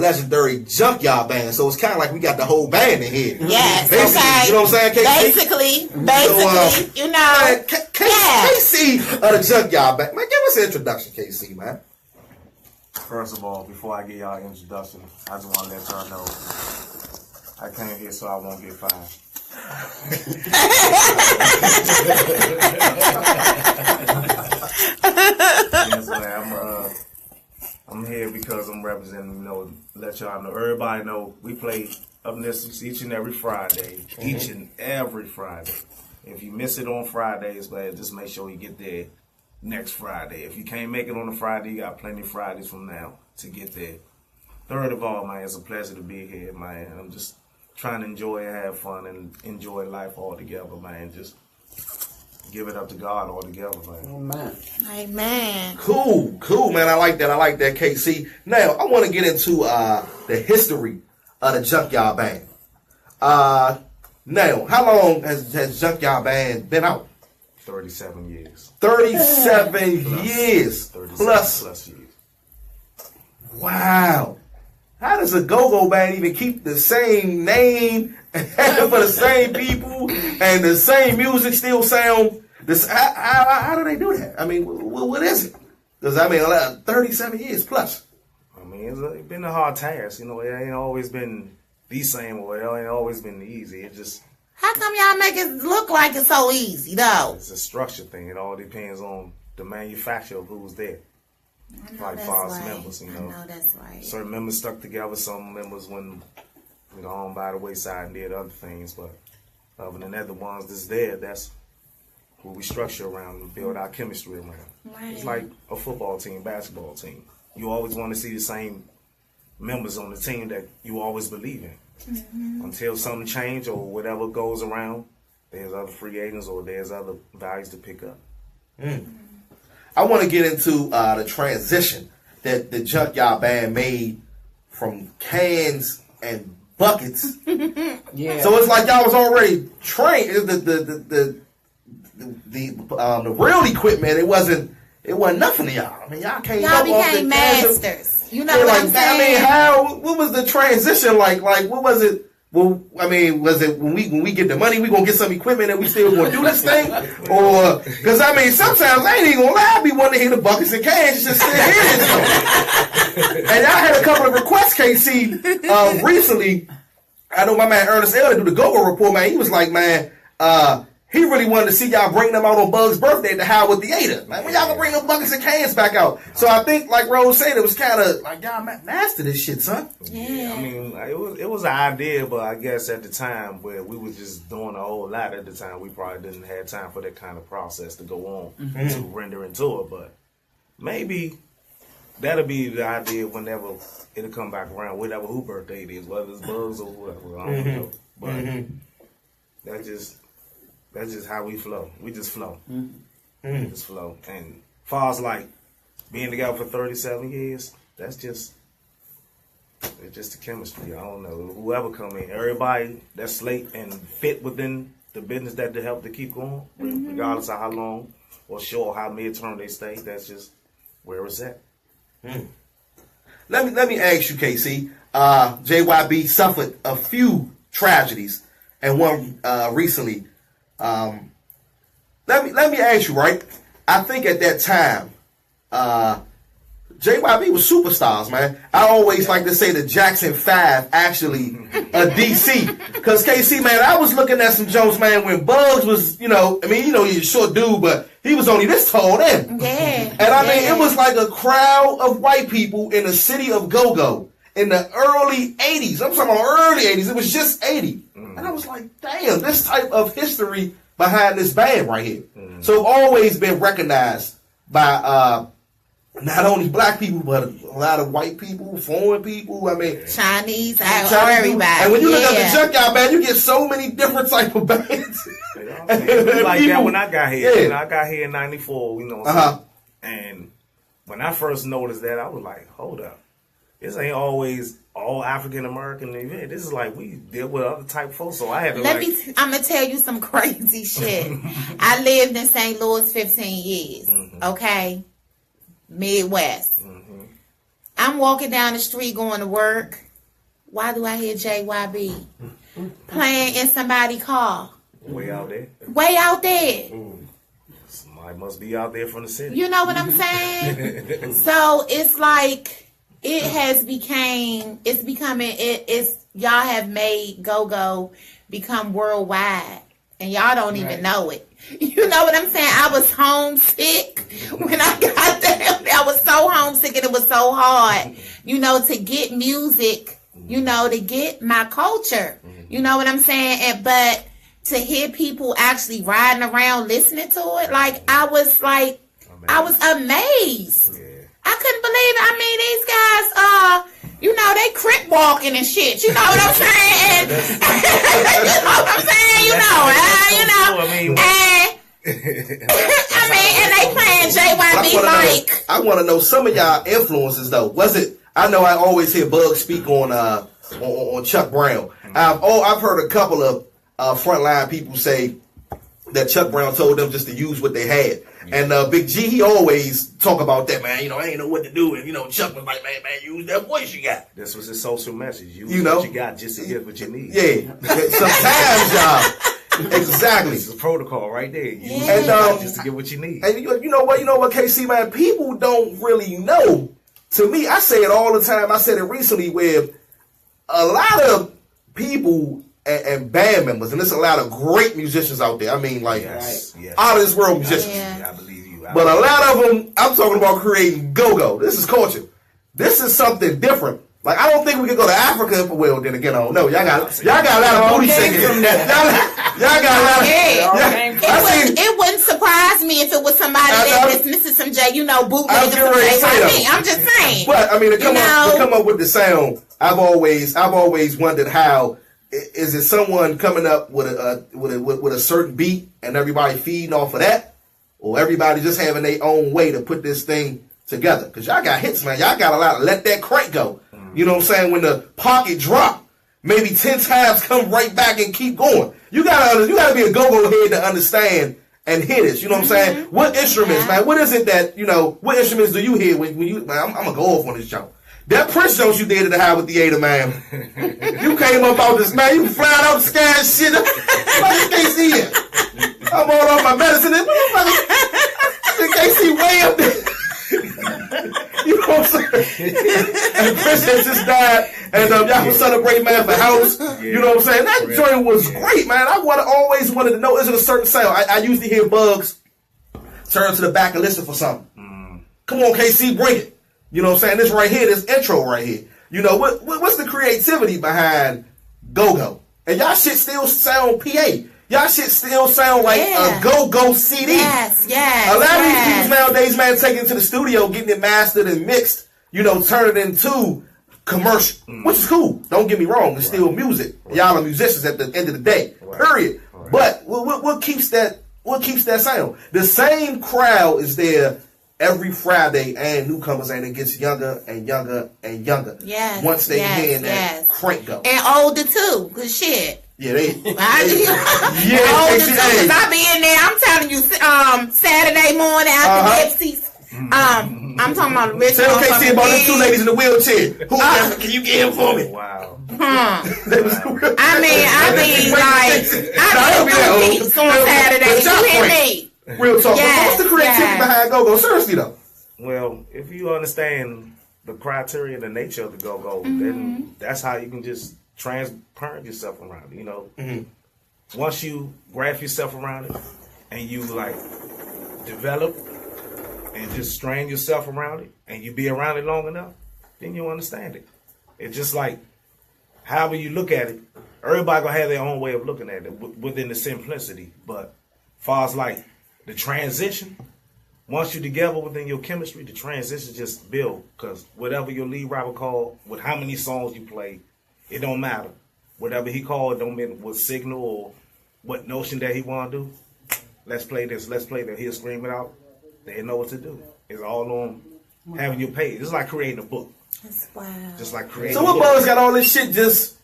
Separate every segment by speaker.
Speaker 1: legendary Junkyard Band. So it's kind of like we got the whole band in here.
Speaker 2: Yes,
Speaker 1: basically,
Speaker 2: okay.
Speaker 1: You know what I'm saying, KC?
Speaker 2: Basically, you know.
Speaker 1: KC of the Junkyard Band. Man, give us an introduction, KC, man.
Speaker 3: First of all, before I get y'all an introduction, I just want to let y'all know I came here so I won't get fired. Yes, man, I'm here because I'm representing, let y'all know. Everybody know we play up this each and every Friday. Each and every Friday. If you miss it on Fridays, man, just make sure you get there next Friday. If you can't make it on a Friday, you got plenty of Fridays from now to get there. Third of all, man, it's a pleasure to be here, man. I'm just trying to enjoy and have fun and enjoy life all together, man. Just give it up to God all together, man.
Speaker 2: Amen.
Speaker 1: Cool, man. I like that, KC. Now, I want to get into the history of the Junkyard Band. Now, how long has Junkyard Band been out?
Speaker 3: 37 years.
Speaker 1: 37 years.
Speaker 3: 37
Speaker 1: plus
Speaker 3: years.
Speaker 1: Wow. How does a go-go band even keep the same name for the same people and the same music still sound this? How do they do that? I mean, what is it? Because 37 years plus.
Speaker 3: I mean, it's been a hard task. It ain't always been the same way. It ain't always been easy. It just.
Speaker 2: How come y'all make it look like it's so easy, though?
Speaker 3: It's a structure thing. It all depends on the manufacturer of who's there. Like Phocuz members,
Speaker 2: I know that's right.
Speaker 3: Certain members stuck together. Some members went, on by the wayside and did other things. But other than that, the ones that's there, that's who we structure around and build our chemistry around.
Speaker 2: Right.
Speaker 3: It's like a football team, basketball team. You always want to see the same members on the team that you always believe in. Mm-hmm. Until something change or whatever goes around, there's other free agents or there's other values to pick up.
Speaker 1: I want to get into the transition that the Junkyard Band made from cans and buckets.
Speaker 4: Yeah.
Speaker 1: So it's like y'all was already trained. The real equipment, it wasn't nothing to y'all. I mean, y'all came
Speaker 2: Y'all
Speaker 1: up off
Speaker 2: became
Speaker 1: the cans.
Speaker 2: masters. You know what I'm saying?
Speaker 1: What was the transition like? Like, what was it? Well, I mean, was it when we get the money, we gonna get some equipment and we still gonna do this thing? Or, because sometimes I ain't even gonna lie, I be wanting to hear the buckets and cans just sit here. And I had a couple of requests, KC, recently. I know my man Ernest Elder do the Go-Go Report, man. He was like, man, he really wanted to see y'all bring them out on Bug's birthday at the Howard Theater. Man, when y'all gonna bring them buckets and cans back out? So I think, like Rose said, it was kind of like, y'all master this shit, son.
Speaker 2: Yeah.
Speaker 3: I mean, it was an idea, but I guess at the time where we was just doing a whole lot at the time, we probably didn't have time for that kind of process to go on to render into it. But maybe that'll be the idea whenever it'll come back around, whatever who birthday it is, whether it's Bugs or whatever. I don't know. But that's just how we flow. We just flow. We just flow. And as far as like being together for 37 years, it's just the chemistry. I don't know. Whoever come in, everybody that's slate and fit within the business that they help to keep going, regardless of how long or short or how midterm they stay, that's just where it's at.
Speaker 1: Let me ask you, KC. JYB suffered a few tragedies, and one recently. Let me ask you, right? I think at that time, JYB was superstars, man. I always like to say the Jackson 5 actually a DC. Because KC, man, I was looking at some jokes, man, when Bugs was, he's a short dude, but he was only this tall then.
Speaker 2: Yeah.
Speaker 1: And I mean, it was like a crowd of white people in the city of Go-Go in the early 80s. I'm talking about early 80s. It was just 80. And I was like, damn, this type of history behind this band right here. So always been recognized by not only black people, but a lot of white people, foreign people. I mean,
Speaker 2: Chinese everybody.
Speaker 1: And when you look at the Junkyard Band, you get so many different type of bands.
Speaker 3: Like that when I got here. I got here in 94, and when I first noticed that, I was like, hold up. This ain't always all African American event. This is like we deal with other type of folks. So I had to
Speaker 2: I'm gonna tell you some crazy shit. I lived in St. Louis 15 years. Okay, Midwest. I I'm walking down the street going to work. Why do I hear JYB playing in somebody's car?
Speaker 3: Way out there.
Speaker 2: Way out there.
Speaker 3: Somebody must be out there from the city.
Speaker 2: You know what I'm saying? So it's like it's y'all have made go-go become worldwide and y'all don't even know it. You know what I'm saying? I was homesick when I got there. I was so homesick and it was so hard, to get music, to get my culture. You know what I'm saying? But to hear people actually riding around listening to it, I was amazed. Yeah. I couldn't believe it. I mean, these guys they crip walking and shit. You know what I'm saying? You know what I'm saying? And they playing JYB
Speaker 1: I want to know some of y'all influences though. Was it? I know I always hear Bug speak on Chuck Brown. I've heard a couple of frontline people say that Chuck Brown told them just to use what they had. And Big G, he always talk about that, man. I ain't know what to do. And, Chuck was like, man, use that voice you got.
Speaker 3: This was his social message. Use what you got just to get what you need.
Speaker 1: Yeah. Sometimes, y'all. Exactly.
Speaker 3: This is a protocol right there. Use what you got just to get what you need.
Speaker 1: And you know what, KC, man? People don't really know. To me, I say it all the time. I said it recently where a lot of people and band members, and there's a lot of great musicians out there. I mean, out of this world musicians.
Speaker 3: Yeah, I believe you.
Speaker 1: But a lot of them, I'm talking about creating go-go. This is culture. This is something different. I don't think we could go to Africa. Well, then again, I don't know. Y'all got a lot of booty shaking. Y'all got a lot of.
Speaker 2: It wouldn't surprise me if it was somebody that's missing some bootleg from JYB. I'm just saying.
Speaker 1: But I mean, to come up with the sound, I've always wondered how. Is it someone coming up with a certain beat and everybody feeding off of that, or everybody just having their own way to put this thing together? Because y'all got hits, man. Y'all got a lot of let that crank go. You know what I'm saying? When the pocket drop, maybe 10 times come right back and keep going. You gotta be a go-go head to understand and hear this. You know what I'm saying? What instruments, man? What is it that what instruments do you hear when you? Man, I'm gonna go off on this jump. That Prince Jones you did at the High with Theater, man. You came up out this, man. You flying out the sky and shit. You can't see it. I'm all off my medicine. You can't see way up there. You know what I'm saying? And Prince just died. And y'all was celebrating, man, for house. You know what I'm saying? That joint was great, man. I always wanted to know, is it a certain sound? I usually hear Bugs turn to the back and listen for something. Come on, KC, bring it. You know what I'm saying? This right here, this intro right here. What's the creativity behind go-go? And y'all shit still sound PA. Y'all shit still sound like a go-go CD.
Speaker 2: Yes.
Speaker 1: A lot of these people nowadays, man, taking it to the studio, getting it mastered and mixed, turn it into commercial, which is cool. Don't get me wrong. It's still music. Y'all are musicians at the end of the day, period. But what keeps that sound? The same crowd is there every Friday, and newcomers, and it gets younger and younger and younger.
Speaker 2: Yes.
Speaker 1: Once they hear that crank go.
Speaker 2: And older too. Good shit.
Speaker 1: Yeah, they.
Speaker 2: Older too. Cause I be in there. I'm telling you, Saturday morning after Pepsi's. I'm talking about the rich.
Speaker 1: Tell KC about the two ladies in the wheelchair. Can you get him for me?
Speaker 3: Wow.
Speaker 2: I mean, I be on Saturday. You hear me?
Speaker 1: Real talk. What's the creativity behind go-go? Seriously though.
Speaker 3: Well, if you understand the criteria, the nature of the go-go, then that's how you can just transparent yourself around it. Once you graph yourself around it and you develop and just strain yourself around it and you be around it long enough, then you'll understand it. It's just like however you look at it, everybody gonna have their own way of looking at it within the simplicity. But far as the transition, once you're together within your chemistry, the transition just build. Because whatever your lead rapper called, with how many songs you play, it don't matter. Whatever he called, it don't matter what signal or what notion that he want to do. Let's play this, let's play that. He'll scream it out. They know what to do. It's all on having your page. It's like creating a book.
Speaker 2: That's wow.
Speaker 3: Just like creating
Speaker 1: So what Buzz got all this shit just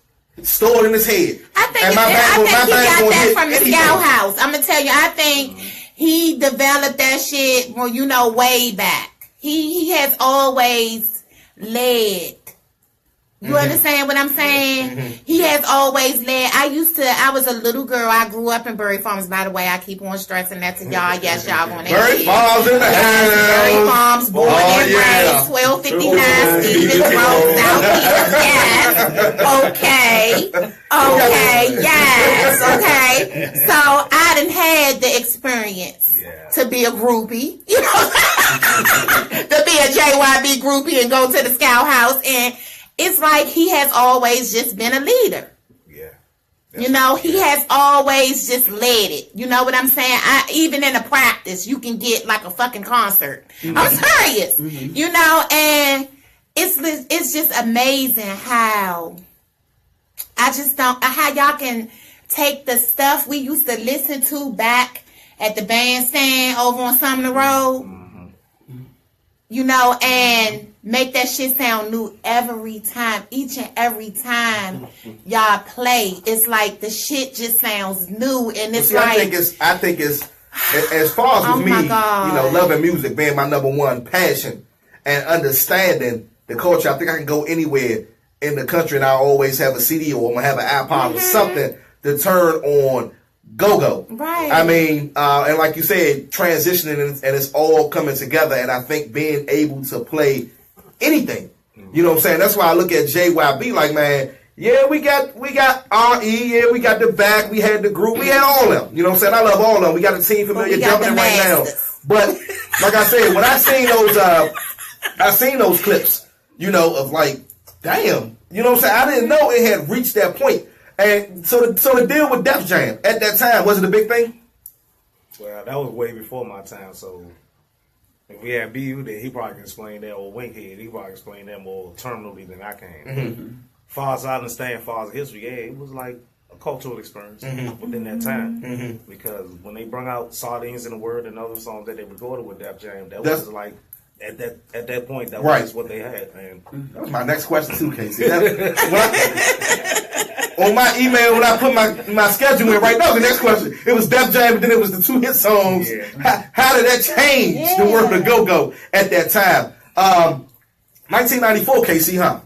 Speaker 1: stored in his head?
Speaker 2: I think he got that from the Scout House. I'm going to tell you, I think he developed that shit, way back. He has always led. You understand what I'm saying? He has always led. I was a little girl. I grew up in Berry Farms, by the way. I keep on stressing that to y'all. Yes, y'all want to
Speaker 1: Berry Farms in the house.
Speaker 2: Berry Farms, born and raised, 1259 Stevens Road, Southeast. Yes. Okay, yes, okay. So I done had the experience to be a groupie, you know, to be a JYB groupie and go to the Scout House, and it's like he has always just been a leader. Yeah. You know, he has always just led it. You know what I'm saying? Even in a practice, you can get like a fucking concert. I'm serious. You know, and it's just amazing how how y'all can take the stuff we used to listen to back at the bandstand over on Sumner Road, you know, and make that shit sound new every time. Each and every time y'all play, it's like the shit just sounds new, and it's like
Speaker 1: I think it's as far as with me, you know, loving music being my number one passion and understanding the culture. I think I can go anywhere in the country and I always have a CD or I'm gonna have an iPod or something to turn on go-go.
Speaker 2: Right.
Speaker 1: I mean, and like you said, transitioning and it's all coming together, and I think being able to play anything. You know what I'm saying? That's why I look at JYB like, man, yeah, we got RE, yeah, we got the back, we had the group, we had all of them. You know what I'm saying? I love all of them. We got a team familiar jumping right now. But like I said, when I seen those clips, you know, of like, damn, you know what I'm saying? I didn't know it had reached that point. And so the deal with Def Jam at that time, was it a big thing?
Speaker 3: Well, that was way before my time, so if we had BU, then he probably can explain that, or Winkhead, he probably explain that more terminally than I can. Far as I understand, far as history, yeah, it was like a cultural experience within that time. Because when they brought out Sardines in the Word and other songs that they recorded with Def Jam, that was like, at that point, that was what they had. And
Speaker 1: that was my next question too, Casey. On my email, when I put my schedule in right now, the next question, it was Def Jam, and then it was the 2 hit songs. Yeah. How did that change the word of go-go at that time? 1994, Casey, huh?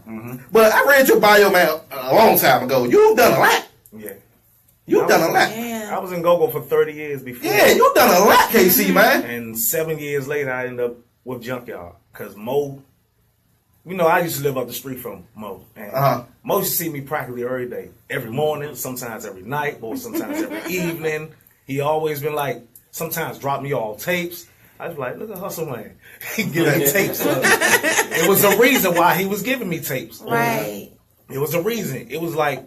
Speaker 1: But I read your bio, man, a long time ago. You've done a lot.
Speaker 3: Yeah.
Speaker 1: You've done a lot.
Speaker 3: I was in go-go for 30 years before.
Speaker 1: Yeah, you've done a lot, Casey, man.
Speaker 3: And 7 years later, I ended up with Junkyard. Because Mo, you know, I used to live up the street from Mo. And Mo used to see me practically every day. Every morning, sometimes every night, or sometimes every evening. He always been like, sometimes drop me all tapes. I was like, look at Hustle Man. He giving me tapes. It was a reason why he was giving me tapes.
Speaker 2: Right.
Speaker 3: It was a reason. It was like,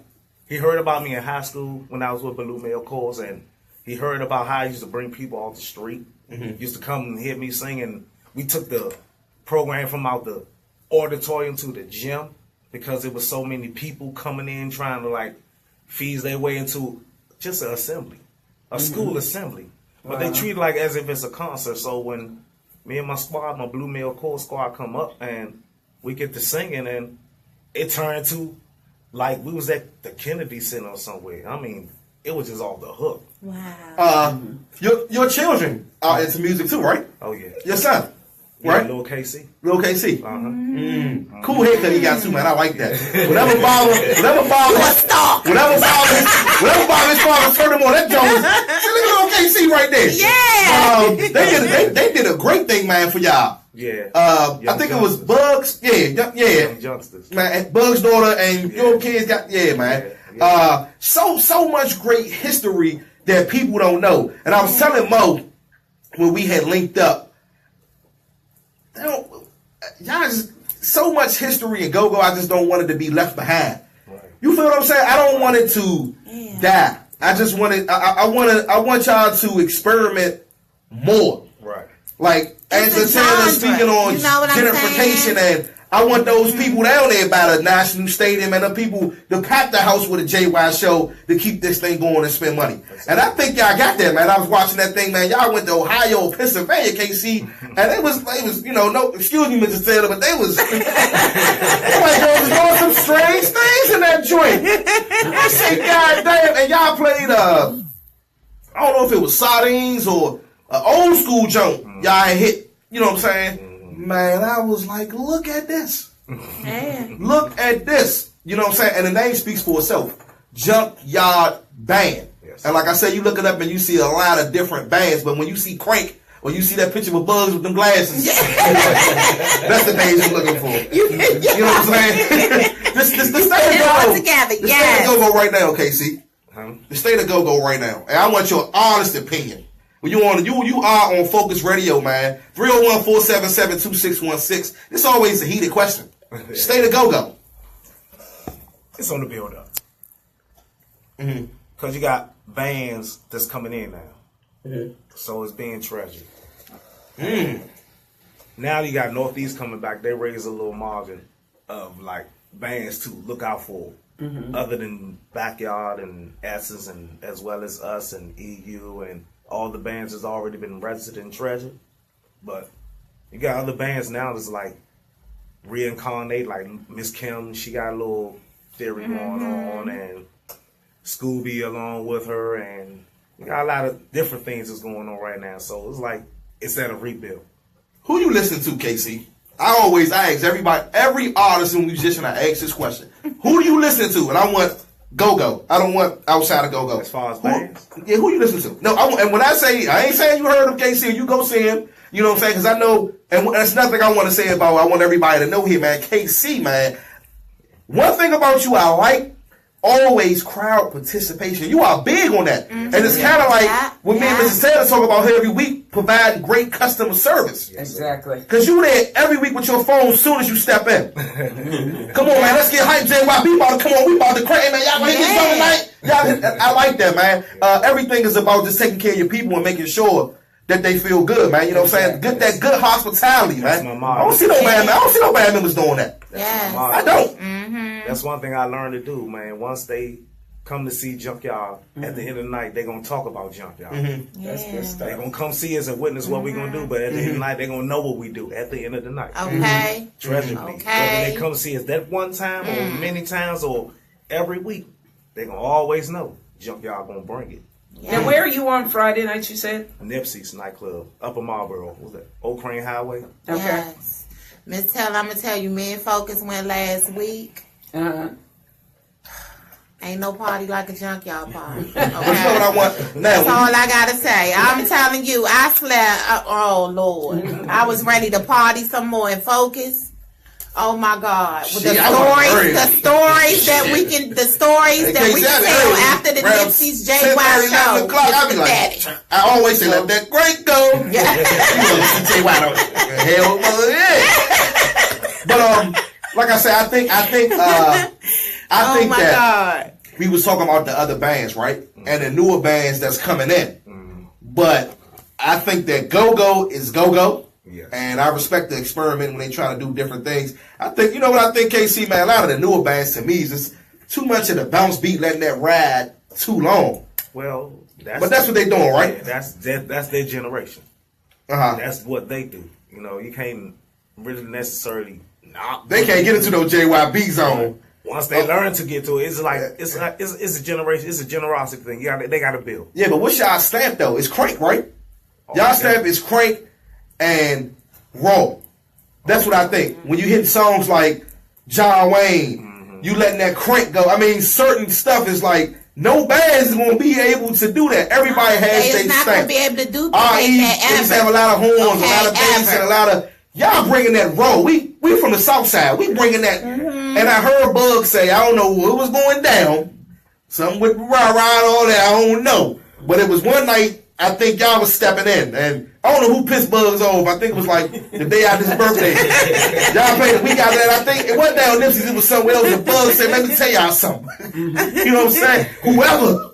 Speaker 3: he heard about me in high school when I was with Blue Male Cores, and he heard about how I used to bring people off the street. Used to come and hear me sing, and we took the program from out the auditorium to the gym because there was so many people coming in trying to like feed their way into just an assembly, a school assembly. But they treat it like as if it's a concert. So when me and my squad, my Blue Male Core squad, come up and we get to singing, and it turned to like we was at the Kennedy Center or somewhere. I mean, it was just off the hook.
Speaker 2: Wow.
Speaker 1: Your children are into music too, right?
Speaker 3: Oh yeah.
Speaker 1: Your son.
Speaker 3: Yeah,
Speaker 1: right?
Speaker 3: Lil KC.
Speaker 1: Lil KC. Cool haircut he got too, man. I like that. Whatever Bob his father turned him on, that Jones. Look at Lil KC right there.
Speaker 2: Yeah.
Speaker 1: They did a great thing, man, for y'all.
Speaker 3: Yeah.
Speaker 1: I think it was Bugs. Yeah.
Speaker 3: Young Youngsters.
Speaker 1: Man, Bugs' daughter and your kids got, man. Yeah. So much great history that people don't know. And I was telling Mo when we had linked up, y'all just so much history in go-go. I just don't want it to be left behind. Right. You feel what I'm saying? I don't want it to die. I just want it. I want y'all to experiment more.
Speaker 3: Right.
Speaker 1: Like Angela Taylor speaking on gentrification, and I want those people down there by the National Stadium and the people to pack the house with a JY show to keep this thing going and spend money. And I think y'all got that, man. I was watching that thing, man. Y'all went to Ohio, Pennsylvania, KC, and it was, you know, no, excuse me, Mr. Taylor, but they was doing some strange things in that joint. I said, God damn, and y'all played, I don't know if it was Sardines or an old school joint y'all had hit, you know what I'm saying? Man, I was like, look at this.
Speaker 2: Yeah.
Speaker 1: Look at this. You know what I'm saying? And the name speaks for itself. Junkyard Band.
Speaker 3: Yes.
Speaker 1: And like I said, you look it up and you see a lot of different bands, but when you see Crank, or you see that picture with Bugs with them glasses, that's the page you're looking for. You know what I'm saying? This
Speaker 2: Put it all together.
Speaker 1: The
Speaker 2: Yes.
Speaker 1: state of go-go right now, KC. The state of go-go right now. And I want your honest opinion. When you are on Phocuz Radio, man. 301-477-2616. It's always a heated question. State of go-go.
Speaker 3: It's on the build up. Because you got bands that's coming in now. So it's being treasured. Now you got Northeast coming back. They raise a little margin of like bands to look out for. Other than Backyard and Essence and as well as us and EU and all the bands that's already been registered and treasured. But you got other bands now that's like reincarnate, like Miss Kim, she got a little theory going on, and Scooby along with her, and you got a lot of different things that's going on right now. So it's like it's at a rebuild.
Speaker 1: Who you listen to, KC? I always ask everybody, every artist and musician, I ask this question. Who do you listen to? And I want go-go. I don't want outside of go-go.
Speaker 3: As far as bands?
Speaker 1: Yeah, who you listen to? No, and when I say, I ain't saying you heard of KC, you go see him. You know what I'm saying? Because I know, and that's nothing I want to say about, I want everybody to know here, man. KC, man. One thing about you I like, always crowd participation. You are big on that. And it's kind of like what me and Mrs. Taylor talk about here every week, providing great customer service.
Speaker 4: Exactly.
Speaker 1: Because you there every week with your phone as soon as you step in. Come on, man. Let's get hyped. JYB about to come on. We about to crank, man. Y'all want to hit this song tonight? I like that, man. Everything is about just taking care of your people and making sure that they feel good, man. You know what I'm saying? That good hospitality, man. I don't see no bad members doing that.
Speaker 2: Yes.
Speaker 1: I don't.
Speaker 3: That's one thing I learned to do, man. Once they come to see Junkyard, at the end of the night, they're going to talk about Junkyard.
Speaker 4: That's good stuff.
Speaker 3: They're going to come see us and witness what we're going to do, but at the end of the night, they're going to know what we do at the end of the night.
Speaker 2: Okay.
Speaker 3: Treasure me.
Speaker 2: Okay.
Speaker 3: Whether they come see us that one time or many times or every week, they're going to always know Junkyard going to bring it.
Speaker 4: Now, where are you on Friday night, you said?
Speaker 3: Nipsey's nightclub, Upper Marlboro. What's that? Old Crane Highway.
Speaker 4: Okay.
Speaker 2: Yes. Miss Taylor, I'm going to tell you, me and Phocuz went last week. Ain't no party like a junkyard party. Okay?
Speaker 1: But you know what I want? Now,
Speaker 2: That's all I gotta say. I'm telling you, I slept. Oh Lord, I was ready to party some more and Phocuz. Oh my God, with the stories that we can tell after the Nipsey's JYB show.
Speaker 1: I be like, I always say, let that great go.
Speaker 2: Yeah.
Speaker 1: Hell yeah. But like I said, I think that we was talking about the other bands, right? And the newer bands that's coming in. But I think that go-go is go-go.
Speaker 3: Yes.
Speaker 1: And I respect the experiment when they try to do different things. I think, you know what I think, KC, man? A lot of the newer bands to me is just too much of the bounce beat, letting that ride too long.
Speaker 3: Well, that's
Speaker 1: what they're doing, right?
Speaker 3: Yeah, that's their generation. That's what they do. You know, you can't really necessarily.
Speaker 1: They can't get into no JYB zone.
Speaker 3: Once they learn to get to it, it's a generation. It's a generosity thing. They got to build.
Speaker 1: Yeah, but what's y'all stamp though? It's Crank, right? Y'all stamp is Crank and Raw. That's what I think. When you hit songs like John Wayne, you letting that Crank go. I mean, certain stuff is like no band is going to be able to do that. Everybody has their stamp.
Speaker 2: Not going to be able to do
Speaker 1: that. They have a lot of horns, a lot of bass, and a lot of. Y'all bringing that Raw. We from the South Side. We bringing that. And I heard Bug say, I don't know what was going down. Something with rah-rah and all that. I don't know. But it was one night, I think y'all was stepping in. And I don't know who pissed Bugs off. I think it was like the day after his birthday. Y'all played the week after that. I think it wasn't down Nipsey's. It was somewhere else. And Bugs said, let me tell y'all something. You know what I'm saying? Whoever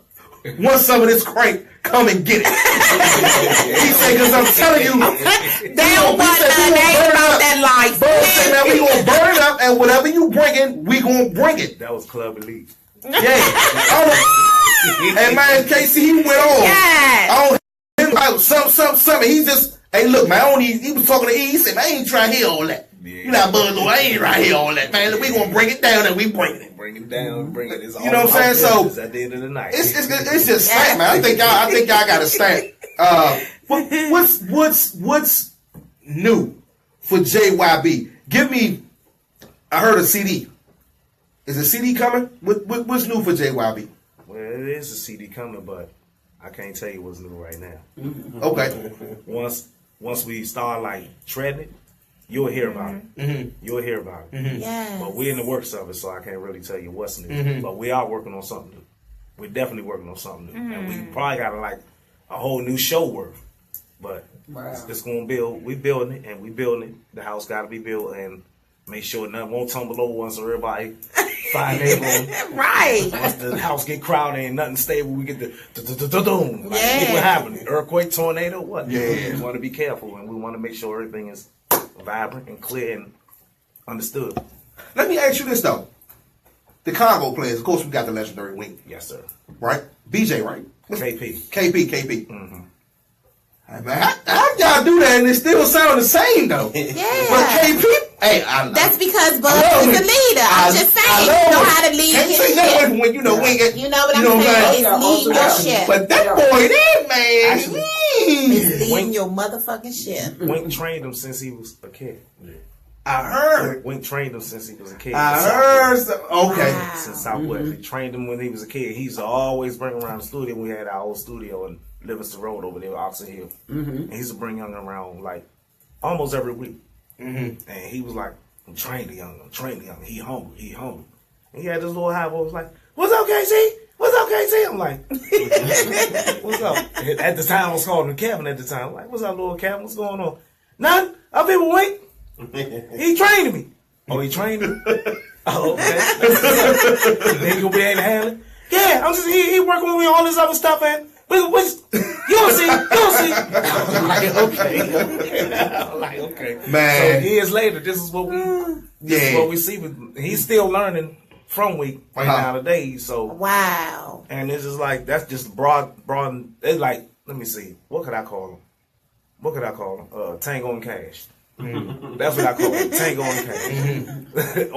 Speaker 1: wants some of this Crank, come and get it. He said, because I'm telling you,
Speaker 2: they don't want nothing. They ain't about that life.
Speaker 1: Bugs said, man, we going to burn up, and whatever you bringing, we going to bring it.
Speaker 3: That was Club Elite.
Speaker 1: Yeah. And man, KC, he went on.
Speaker 2: Yeah.
Speaker 1: On something. He just, hey, look, man, he was talking to E. He said, man, I ain't trying to hear all that. Yeah. You know, Buzz, I ain't trying to hear all that, man. We going to bring it down, and we bring it.
Speaker 3: Bring it down, bring it. It's
Speaker 1: you know what I'm saying? So
Speaker 3: at the end of the night,
Speaker 1: it's just stamp, man. I think y'all got to stamp. What's new for JYB? Give me I heard a CD. Is a CD coming? What's new for JYB?
Speaker 3: Well, it is a CD coming, but I can't tell you what's new right now.
Speaker 1: Okay.
Speaker 3: Once we start like treading it, you'll hear about it.
Speaker 1: Mm-hmm.
Speaker 3: You'll hear about it.
Speaker 1: Mm-hmm.
Speaker 2: Yes.
Speaker 3: But we're in the works of it, so I can't really tell you what's new.
Speaker 1: Mm-hmm.
Speaker 3: But we are working on something new. We're definitely working on something new. And we probably got like a whole new show worth. But it's going to build. We building it, and we building it. The house got to be built, and make sure nothing won't tumble over once everybody find their room.
Speaker 2: Right.
Speaker 3: Once the house get crowded, ain't nothing stable. We get the doom. Like,
Speaker 2: Yeah.
Speaker 3: look what happened? Earthquake, tornado, what?
Speaker 1: Yeah.
Speaker 3: We want to be careful, and we want to make sure everything is vibrant and clear and understood.
Speaker 1: Let me ask you this though. The Congo players, of course, we got the legendary Wink,
Speaker 3: Yes, sir.
Speaker 1: right? BJ, right?
Speaker 3: KP.
Speaker 1: KP. Hey, man, how y'all do that and it still sound the same though?
Speaker 2: Yeah.
Speaker 1: But KP, hey,
Speaker 2: That's because Bug
Speaker 1: I love
Speaker 2: is the
Speaker 1: it.
Speaker 2: leader. I'm just saying, you know how to lead
Speaker 1: Can't
Speaker 2: his
Speaker 1: say that
Speaker 2: ship.
Speaker 1: when you know Wink.
Speaker 2: You know what I'm
Speaker 1: what
Speaker 2: saying?
Speaker 1: I'm
Speaker 2: It's leading your ship.
Speaker 1: But that boy there, man.
Speaker 2: It's leading
Speaker 3: Wink.
Speaker 2: your motherfucking ship.
Speaker 3: Wink trained him since he was a kid.
Speaker 1: I heard.
Speaker 3: Wink trained him since he was a kid.
Speaker 1: I heard. Okay.
Speaker 2: Wow.
Speaker 3: Since Southwest. He trained him when he was a kid. He used to always bring him around the studio. We had our old studio in Livingston Road over there, Oxon Hill. And he used to bring young around like almost every week. And he was like, I'm trained the young. He hungry. And he had this little high voice like, what's up, KC? What's up, KC? I'm like, what's up? At the time, I was calling him Kevin at the time. I'm like, what's up, little Kevin? What's going on? Nothing. Up here with Wink. He trained me. Oh, he trained me? Oh, okay. Then you'll be able to handle it. Yeah, I'm just he working with me on all this other stuff, man. But you don't see. I'm like, okay.
Speaker 1: Man.
Speaker 3: So years later, this is what we see. But he's still learning from Week right nowadays. So
Speaker 2: Wow.
Speaker 3: and it's just like that's just broad. It's like, let me see. What could I call him? Tango and Cash. That's what I call him. Tango and Cash.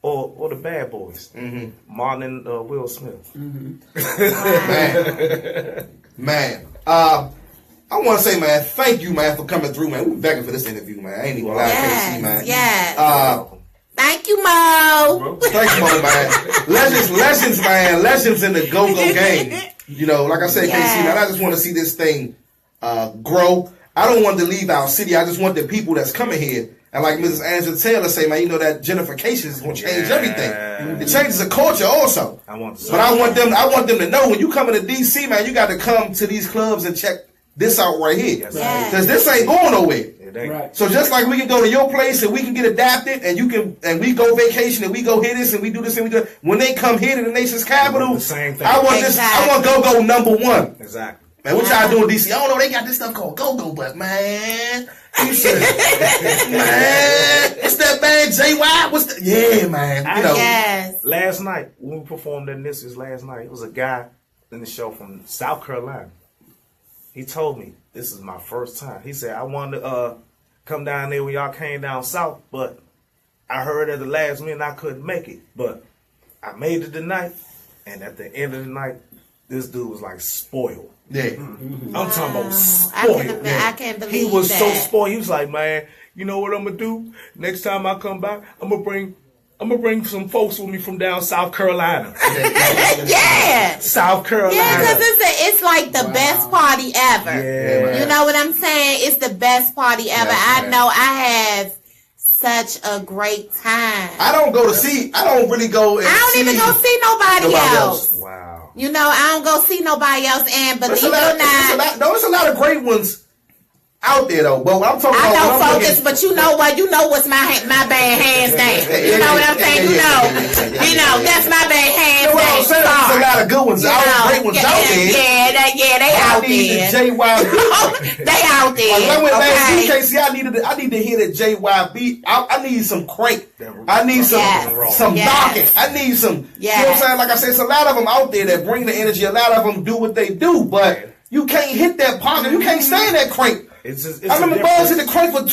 Speaker 3: Or the Bad Boys. Martin and Will Smith.
Speaker 1: Man. I want to say, man, thank you, man, for coming through, man. We're begging for this interview, man. I ain't even lying, KC, man.
Speaker 2: Yes. Thank you, Mo.
Speaker 1: Thanks, Mo, man. Legends, man. Legends in the go-go game. You know, like I said, KC, man, I just want to see this thing grow. I don't want to leave our city. I just want the people that's coming here. And like Mrs. Angela Taylor say, man, you know that gentrification is going to change everything. It changes the culture also.
Speaker 3: I want
Speaker 1: them to know when you come into DC, man, you got to come to these clubs and check this out right here.
Speaker 2: Yes.
Speaker 1: Because this ain't going nowhere.
Speaker 3: Right.
Speaker 1: So just like we can go to your place and we can get adapted and we go vacation and we go here this and we do this and we do that. When they come here to the nation's capital,
Speaker 3: The same thing.
Speaker 1: I want go-go number one.
Speaker 3: Exactly.
Speaker 1: Man, what y'all doing in DC? I don't know, they got this stuff called go-go, but man, you should. Man, what's that band, JYB? Yeah, man. You know.
Speaker 2: Yes.
Speaker 3: Last night, when we performed at Nissa's last night, it was a guy in the show from South Carolina. He told me, this is my first time. He said, I wanted to come down there when y'all came down south, but I heard at the last minute I couldn't make it. But I made it tonight, and at the end of the night, this dude was like spoiled.
Speaker 1: Yeah.
Speaker 3: I'm talking about spoiled.
Speaker 2: I can't believe
Speaker 3: He was
Speaker 2: that.
Speaker 3: so spoiled. He was like, man, you know what I'm gonna do? Next time I come back, I'm gonna bring some folks with me from down South Carolina.
Speaker 2: Yeah.
Speaker 3: South Carolina.
Speaker 2: Yeah, because it's like the best party ever.
Speaker 3: Yeah.
Speaker 2: You know what I'm saying? It's the best party ever.
Speaker 1: Yes,
Speaker 2: I know I have such a great time.
Speaker 1: I don't really go and
Speaker 2: I don't even go see nobody else.
Speaker 3: Wow.
Speaker 2: You know, I don't go see nobody else. And believe it or not,
Speaker 1: there's a lot of great ones out there though. But I'm talking
Speaker 2: I
Speaker 1: about
Speaker 2: know
Speaker 1: when I'm
Speaker 2: Phocuz, but you know what? You know what's my band hands down. You know what I'm saying? You know, that's my band hands
Speaker 1: You know what I'm
Speaker 2: down.
Speaker 1: saying? There's a lot of good ones great ones out there.
Speaker 2: They out there.
Speaker 1: JYB.
Speaker 2: They out there.
Speaker 1: Like I went back to
Speaker 2: Okay.
Speaker 1: KC, I need to hear that JYB. I need some crank. I need some knocking. I need some. You know what I'm saying? Like I said, it's a lot of them out there that bring the energy. A lot of them do what they do, but you can't hit that pocket. You can't stay in that crank. I remember Bugs hit the crank for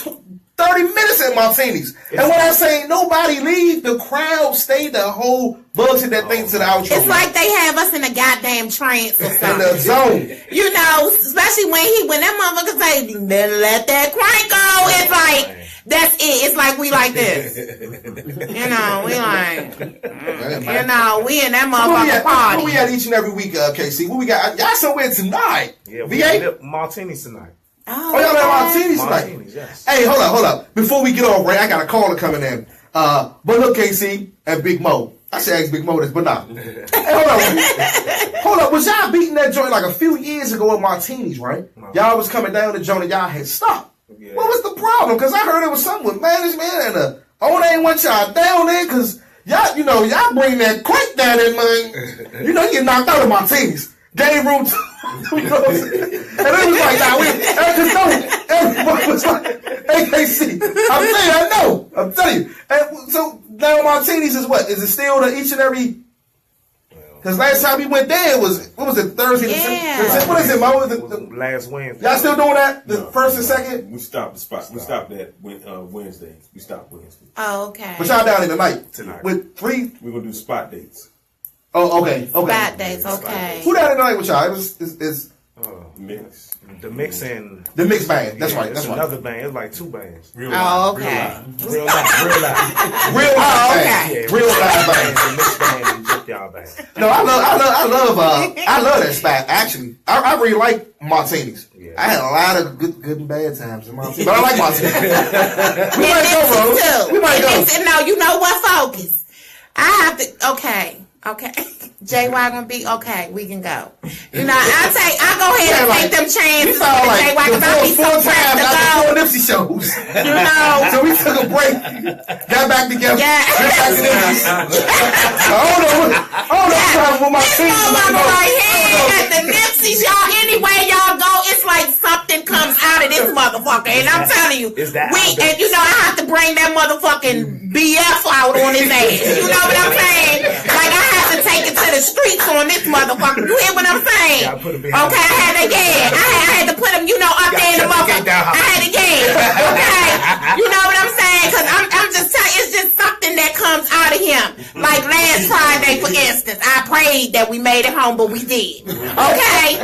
Speaker 1: 30 minutes at Martini's. And when I say nobody leave, the crowd stayed the whole Bugs hit that thing to the outro.
Speaker 2: It's like they have us in a goddamn trance or something.
Speaker 1: In the zone.
Speaker 2: You know, especially when that motherfucker say, let that crank go. It's like, That's it. It's like we like this. You know, we like, you know, we in that motherfucking party.
Speaker 1: Where we at each and every week, KC? What we got? Y'all somewhere tonight.
Speaker 3: Yeah, we got martinis tonight.
Speaker 1: Oh, y'all have martinis tonight?
Speaker 3: Martinis, yes.
Speaker 1: Hey, hold up. Before we get on, Ray, I got a caller coming in. But look, KC and Big Mo. I should ask Big Mo this, but nah. Hey, hold up. Was y'all beating that joint like a few years ago with martinis, right? No. Y'all was coming down the joint and y'all had stopped. Yeah. What was the problem? Because I heard it was something with management and the owner ain't want y'all down there because y'all, y'all bring that quick down there, man. You get knocked out of martinis. Game room, you know what I'm saying? And it was like, nah, everybody was like, AKC. I'm telling you. And so now martinis is what? Is it still the each and every? Because last time we went there, what was it, Thursday?
Speaker 2: Yeah.
Speaker 1: What is it, Mo?
Speaker 3: Last Wednesday.
Speaker 1: Y'all still doing that? The first and second?
Speaker 5: We stopped the spot. We stopped that Wednesday. We stopped Wednesday.
Speaker 2: Oh, okay.
Speaker 1: But y'all down in the night?
Speaker 3: Tonight.
Speaker 1: With 3?
Speaker 5: We're going to do spot dates.
Speaker 1: Oh, okay.
Speaker 2: Spot dates, okay.
Speaker 1: Who down in the night with y'all? It's
Speaker 5: Mix.
Speaker 3: The mix and
Speaker 1: the mix band. That's right. That's
Speaker 3: another band. It's like 2 bands.
Speaker 2: Real live. Okay.
Speaker 3: Real live.
Speaker 1: Real live band.
Speaker 3: Yeah,
Speaker 1: real live band.
Speaker 3: The mix band and Junkyard band.
Speaker 1: No, I love that spot. Actually, I really like martinis. Yeah. I had a lot of good and bad times in martinis, but I like martinis. we might go, bro. We might go.
Speaker 2: No, you know what? Focus. I have to. Okay. JY gonna be okay. We can go. I go ahead and take them chances on JY because I be so pressed to go.
Speaker 1: Nipsey shows. So we took a break, got back together.
Speaker 2: Yeah.
Speaker 1: I don't know what's wrong with my team.
Speaker 2: Right here at the Nipsey's, y'all. Anyway, y'all go. It's like something comes out of this motherfucker, and I'm telling you, I have to bring that motherfucking BF out on his ass. You know what I'm saying? Like I have to take it to the streets on this motherfucker. You hear what I'm saying? Okay, I had to put him, up there in the motherfucker. I had to okay. You know what I'm saying? Because I'm just telling, it's just something that comes out of him. Like last Friday, for instance, I prayed that we made it home, but we did. Okay,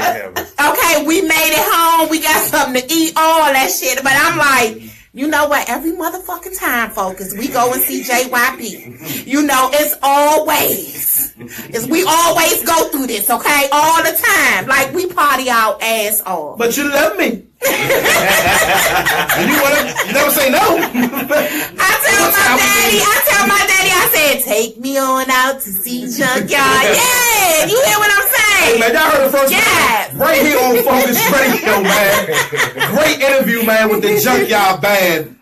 Speaker 2: we made it home. We got something to eat, all that shit. But I'm like, you know what? Every motherfucking time, Phocuz, we go and see JYB. We always go through this, okay? All the time. Like, we party our ass off.
Speaker 1: But you love me. And you never say no.
Speaker 2: I tell my daddy, I said, take me on out to see Junkyard. Yeah, you hear what I'm saying?
Speaker 1: Hey, man, y'all heard the first
Speaker 2: time.
Speaker 1: Right here on Phocuz Radio, man. Great interview, man, with the Junkyard Band.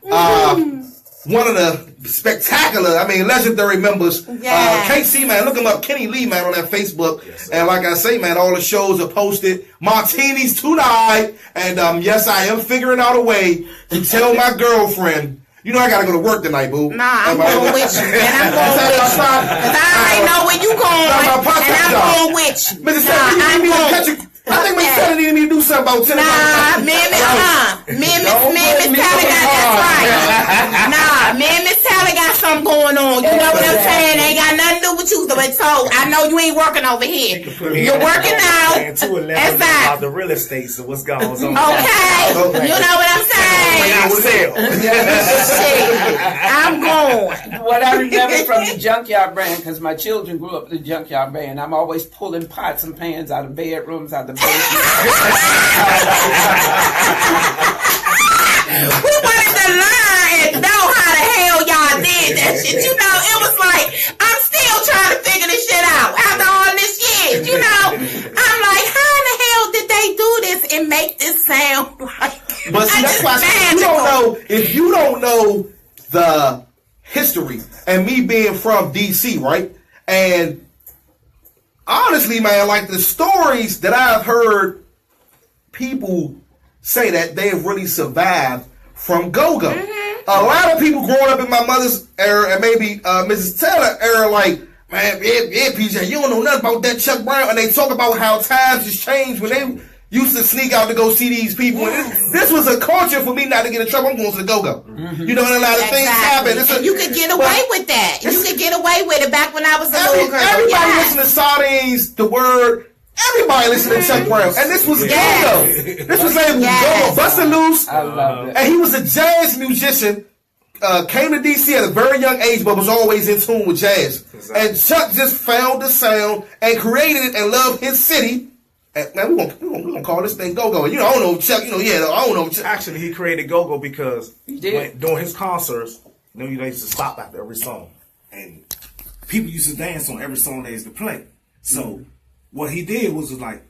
Speaker 1: One of the spectacular, legendary members. KC, man, look him up. Kenny Lee, man, on that Facebook. Yes, and like I say, man, all the shows are posted. Martinis tonight. And yes, I am figuring out a way to tell my girlfriend, I gotta go to work tonight, boo.
Speaker 2: Nah, I'm going with you. And I'm going with you. Because I already know where you going. And I'm going with you.
Speaker 1: I think Miss Taylor needed me to do something about 10 o'clock.
Speaker 2: Me and Miss Taylor got that's right. Me and Miss Taylor got something going on. You know what I'm saying? Ain't got nothing to do with you. But so I know you ain't working over here. You're working out.
Speaker 3: And 211 about the real estate. So what's going on?
Speaker 2: Okay. You know what I'm saying? I'm going.
Speaker 4: What I remember from the Junkyard Band, because my children grew up in the Junkyard Band, I'm always pulling pots and pans out of bedrooms, out of
Speaker 2: we wanted to learn and know how the hell y'all did that shit. It was like, I'm still trying to figure this shit out after all this shit. I'm like, how in the hell did they do this and make this sound like?
Speaker 1: But see, that's why if you don't know the history, and me being from DC, right? And honestly, man, like the stories that I've heard people say that they have really survived from go-go. A lot of people growing up in my mother's era and maybe Mrs. Taylor era, like, man, yeah, PJ, you don't know nothing about that Chuck Brown. And they talk about how times has changed when they used to sneak out to go see these people. And this was a culture for me not to get in trouble. I'm going to the go-go. You know, and a lot of things happen.
Speaker 2: And you could get away with that. You could get away with it back when I was a little girl.
Speaker 1: Everybody listen to Sardines, The Word. Everybody listen to Chuck Brown. And this was go-go. This was able to go Busta Loose.
Speaker 4: I love it.
Speaker 1: And he was a jazz musician came to DC at a very young age, but was always in tune with jazz.
Speaker 3: Exactly.
Speaker 1: And Chuck just found the sound and created it and loved his city. And now we're gonna call this thing Go-Go. I don't know Chuck. I don't know Chuck.
Speaker 3: Actually, he created Go-Go because
Speaker 4: did.
Speaker 3: during his concerts, they used to stop after every song, and people used to dance on every song they used to play. So what he did was like,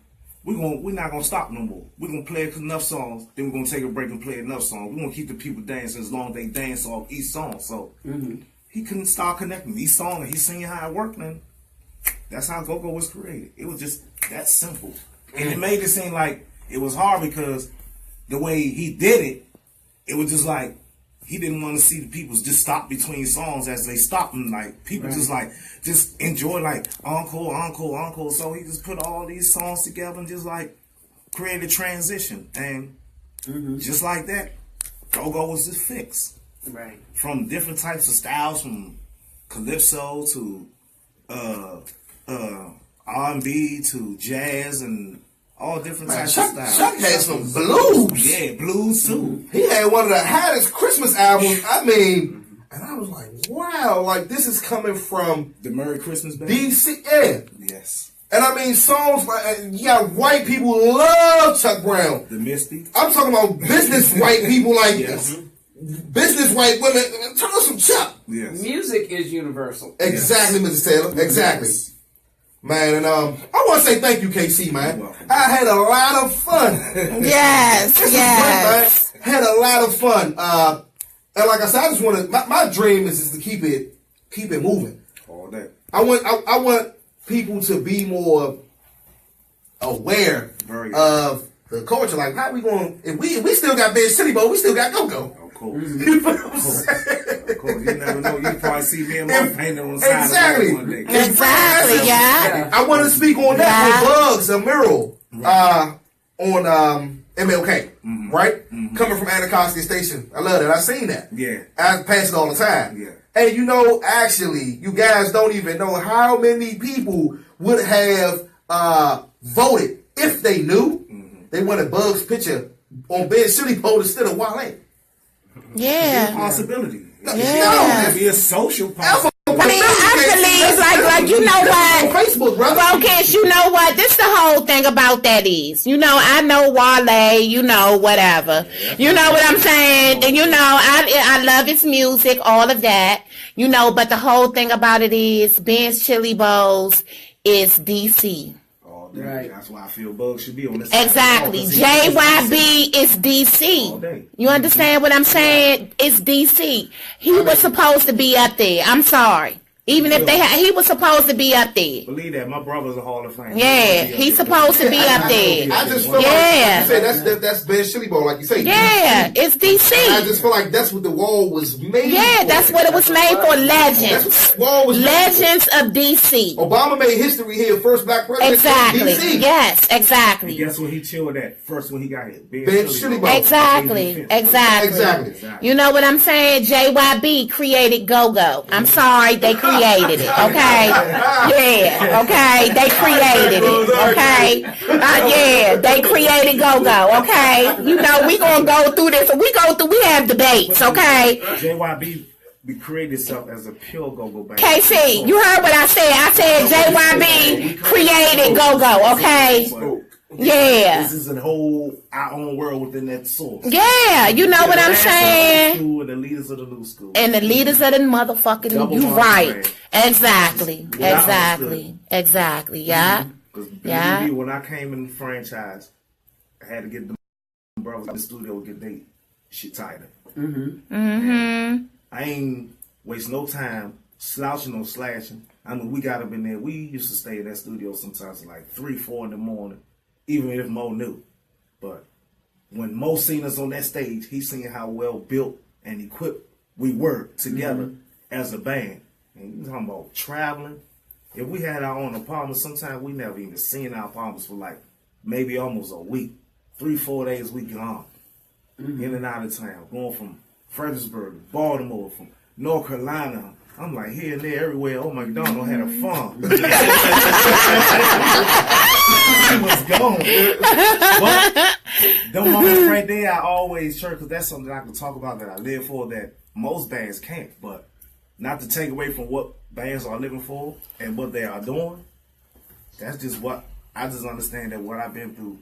Speaker 3: we're not gonna stop no more. We're gonna play enough songs, then we're gonna take a break and play enough songs. We're gonna keep the people dancing as long as they dance off each song. So he couldn't start connecting each song, and he's seeing how it worked, and that's how Go-Go was created. It was just that simple. And it made it seem like it was hard because the way he did it, it was just like he didn't want to see the people just stop between songs as they stopped, and like people just enjoy like encore, encore, encore. So he just put all these songs together and just like created a transition, and just like that, Go-Go was just fixed.
Speaker 4: Right.
Speaker 3: From different types of styles, from calypso to R&B to jazz and all different types of styles.
Speaker 1: Chuck had some blues.
Speaker 3: Yeah, blues too.
Speaker 1: He had one of the hottest Christmas albums. I mean, and I was like, wow, like this is coming from
Speaker 3: The Merry Christmas Band.
Speaker 1: DC. Yeah.
Speaker 3: Yes.
Speaker 1: And I mean, songs like, you got white people love Chuck Brown.
Speaker 3: The Misty.
Speaker 1: I'm talking about business white people, like
Speaker 3: Yes.
Speaker 1: business white women. Turn on some Chuck.
Speaker 3: Yes.
Speaker 4: Music is universal.
Speaker 1: Exactly, Mrs. Taylor. Exactly.
Speaker 3: Yes.
Speaker 1: Man, and I want to say thank you, KC, man.
Speaker 3: You're welcome.
Speaker 1: I had a lot of fun.
Speaker 2: Yes,
Speaker 1: This is
Speaker 2: yes.
Speaker 1: great, man. Had a lot of fun. And like I said, I just want to. My dream is to keep it moving.
Speaker 3: All day.
Speaker 1: I want people to be more aware of the culture. Like, how we going? If we still got Bed City, but we still got Go-Go.
Speaker 3: Of course.
Speaker 1: You know what I'm saying?
Speaker 3: Of course. You never know. You probably see me and my painter on the side
Speaker 1: Exactly.
Speaker 3: of the one day.
Speaker 2: Exactly, yeah.
Speaker 1: I want to speak on that with Bugs, a mural on MLK, right? Coming from Anacostia Station. I love that. I seen that.
Speaker 3: Yeah.
Speaker 1: I pass it all the time.
Speaker 3: Yeah.
Speaker 1: And actually, you guys don't even know how many people would have voted if they knew they wanted Bugs' picture on Ben City Pole instead of Wale.
Speaker 2: Yeah.
Speaker 3: Possibility.
Speaker 2: Yeah.
Speaker 3: It'd be a social possibility.
Speaker 2: I mean, I believe, like, you know
Speaker 1: on
Speaker 2: what?
Speaker 1: Facebook, brother.
Speaker 2: Phocuz, you know what? This the whole thing about that is, I know Wale, whatever. You know what I'm saying? And I love his music, all of that. But the whole thing about it is, Ben's Chili Bowls is DC.
Speaker 3: All day.
Speaker 4: Right.
Speaker 3: That's why I feel Bugs should be on this side.
Speaker 2: Exactly. JYB is
Speaker 3: All
Speaker 2: DC.
Speaker 3: day.
Speaker 2: You understand what I'm saying? It's DC. He was supposed to be up there. I'm sorry. Even if he was supposed to be up there.
Speaker 3: Believe that. My brother's a Hall of Fame.
Speaker 2: Yeah, he's supposed to be up there.
Speaker 1: I just feel
Speaker 2: Yeah.
Speaker 1: like you say that's Ben Chili Bowl, like you say.
Speaker 2: Yeah, it's
Speaker 1: I
Speaker 2: DC.
Speaker 1: just feel like that's what the wall was made
Speaker 2: Yeah,
Speaker 1: for.
Speaker 2: that's what it was made for.
Speaker 1: That's
Speaker 2: Legends.
Speaker 1: what the wall was made
Speaker 2: Legends of DC.
Speaker 1: for. Obama made history here, first black president
Speaker 2: Exactly.
Speaker 1: in DC.
Speaker 2: Yes,
Speaker 3: And
Speaker 2: exactly.
Speaker 3: guess what he chilled at first when he got hit?
Speaker 1: Ben Chili Bowl.
Speaker 2: Exactly. Exactly. You know what I'm saying? JYB created Go-Go. I'm sorry, they created it. Okay. Yeah. Okay. They created it. Okay. Yeah. They created Go-Go. Okay. We gonna go through this. We have debates. Okay.
Speaker 3: JYB created itself as a pure go-go band.
Speaker 2: KC, you heard what I said. I said JYB created Go-Go. Okay. Yeah.
Speaker 3: This is our own world within that source.
Speaker 2: Yeah. You know what I'm saying?
Speaker 3: School and the leaders of the new school.
Speaker 2: And the leaders of the motherfucking,
Speaker 3: Double
Speaker 2: you
Speaker 3: market
Speaker 2: right.
Speaker 3: brand.
Speaker 2: Exactly.
Speaker 3: Without
Speaker 2: Exactly. Exactly. Yeah.
Speaker 3: Because
Speaker 2: Yeah.
Speaker 3: when I came in the franchise, I had to get the brothers in the studio to get their shit tighter. I ain't waste no time slouching or slashing. I mean, we got up in there. We used to stay in that studio sometimes like 3, 4 in the morning, even if Mo knew. But when Mo seen us on that stage, he seen how well built and equipped we were together as a band. And you talking about traveling. If we had our own apartments, sometimes we never even seen our apartments for like maybe almost a week. 3, 4 days we gone. In and out of town. Going from Fredericksburg, Baltimore, from North Carolina. I'm like here and there, everywhere. Oh my God, I had a farm. He was gone. But them moments right there, I always church, because that's something I can talk about that I live for, that most bands can't. But not to take away from what bands are living for and what they are doing. That's just what I just understand that what I've been through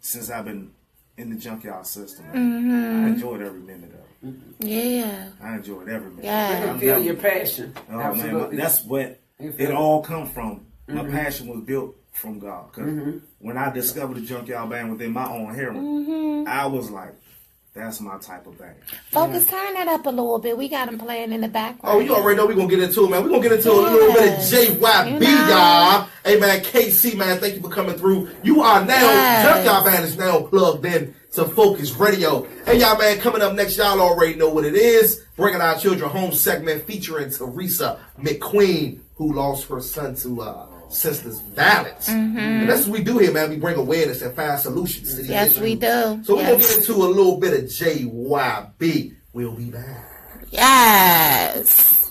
Speaker 3: since I've been in the junkyard system. I enjoyed every minute of it.
Speaker 2: Yeah.
Speaker 3: I enjoyed every minute.
Speaker 2: Yeah.
Speaker 4: I can feel your passion.
Speaker 3: Oh
Speaker 4: Absolutely.
Speaker 3: man, that's what it all come from. My passion was built from God. Because when I discovered the junkyard band within my own hearing, I was like, that's my type of band.
Speaker 2: Phocuz, turn that up a little bit. We got them playing in the background.
Speaker 1: Oh, you already know we're going to get into it, man. We're going to get into a little bit of JYB, y'all. Hey, man, KC, man, thank you for coming through. You are now, Junkyard Band is now plugged in to Phocuz Radio. Hey, y'all, man, coming up next, y'all already know what it is. Bringing Our Children Home segment featuring Teresa McQueen, who lost her son to senseless violence. And that's what we do here, man. We bring awareness and find solutions to these issues.
Speaker 2: We do.
Speaker 1: So we're going to get into a little bit of JYB. We'll be back.
Speaker 2: Yes.